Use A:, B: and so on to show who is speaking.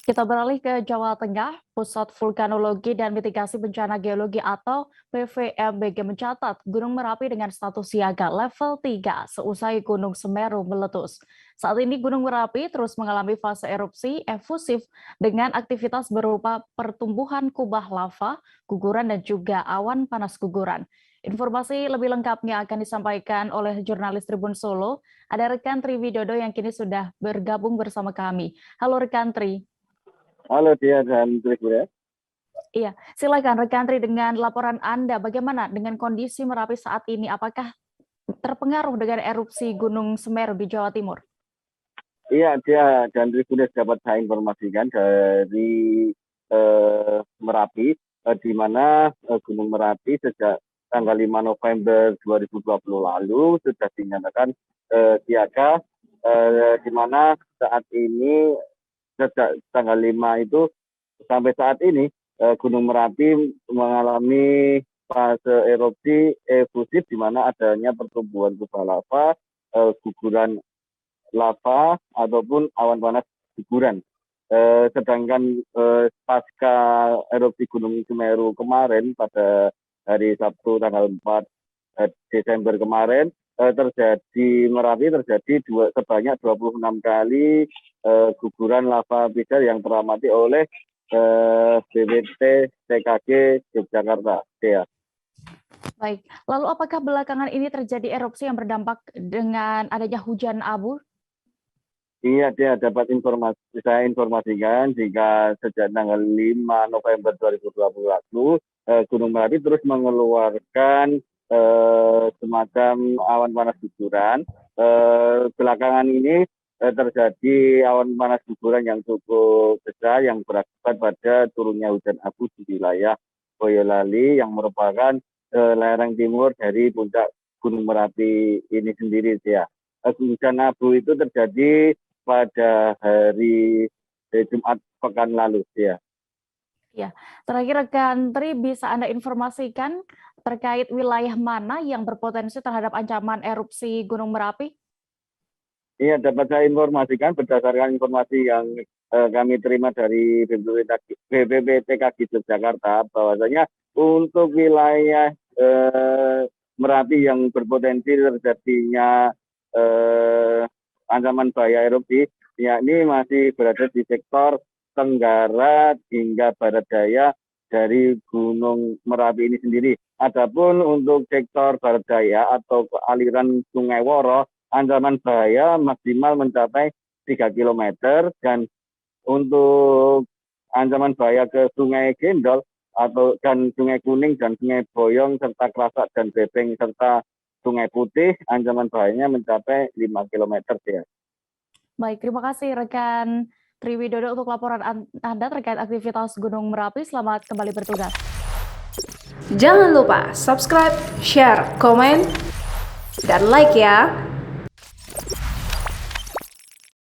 A: Kita beralih ke Jawa Tengah. Pusat Vulkanologi dan Mitigasi Bencana Geologi atau PVMBG mencatat Gunung Merapi dengan status siaga level 3 seusai Gunung Semeru meletus. Saat ini Gunung Merapi terus mengalami fase erupsi efusif dengan aktivitas berupa pertumbuhan kubah lava, guguran dan juga awan panas guguran. Informasi lebih lengkapnya akan disampaikan oleh jurnalis Tribun Solo. Ada rekan Tri Widodo yang kini sudah bergabung bersama kami. Halo rekan Tri.
B: Halo Dia dan Tribun.
A: Iya, silakan rekan Tri dengan laporan Anda. Bagaimana dengan kondisi Merapi saat ini? Apakah terpengaruh dengan erupsi Gunung Semeru di Jawa Timur?
B: Iya, Dia dan Tribun dapat saya informasikan dari Merapi, di mana Gunung Merapi sejak tanggal 5 November 2020 lalu sudah dinyatakan siaga, di mana saat ini sejak tanggal 5 itu sampai saat ini Gunung Merapi mengalami fase erupsi efusif di mana adanya pertumbuhan kubah lava, guguran lava ataupun awan panas guguran. Sedangkan pasca erupsi Gunung Semeru kemarin pada hari Sabtu tanggal 4 Desember kemarin Merapi terjadi sebanyak 26 kali guguran lava pijar yang teramati oleh BPT TKG Yogyakarta. Ya.
A: Baik, lalu apakah belakangan ini terjadi erupsi yang berdampak dengan adanya hujan abu?
B: Iya, Dia dapat saya informasikan jika sejak tanggal 5 November 2020 lalu, Gunung Merapi terus mengeluarkan semacam awan panas guguran. Belakangan ini terjadi awan panas guguran yang cukup besar yang berakibat pada turunnya hujan abu di wilayah Boyolali yang merupakan lereng timur dari puncak Gunung Merapi ini sendiri. Ya. Hujan abu itu terjadi pada hari Jumat pekan lalu. Ya.
A: Ya, terakhir rekan Tri, bisa Anda informasikan terkait wilayah mana yang berpotensi terhadap ancaman erupsi Gunung Merapi?
B: Iya, dapat saya informasikan berdasarkan informasi yang kami terima dari BPPTKG Yogyakarta bahwasanya untuk wilayah Merapi yang berpotensi terjadinya ancaman bahaya erupsi, yakni masih berada di sektor tenggara hingga barat daya dari Gunung Merapi ini sendiri. Adapun untuk sektor barat daya atau aliran Sungai Woro, ancaman bahaya maksimal mencapai 3 km dan untuk ancaman bahaya ke Sungai Gendol dan Sungai Kuning dan Sungai Boyong serta Krasak dan Bebeng serta Sungai Putih, ancaman bahayanya mencapai 5 km. Ya.
A: Baik, terima kasih rekan Tri Widodo untuk laporan Anda terkait aktivitas Gunung Merapi. Selamat kembali bertugas.
C: Jangan lupa subscribe, share, komen, dan like ya.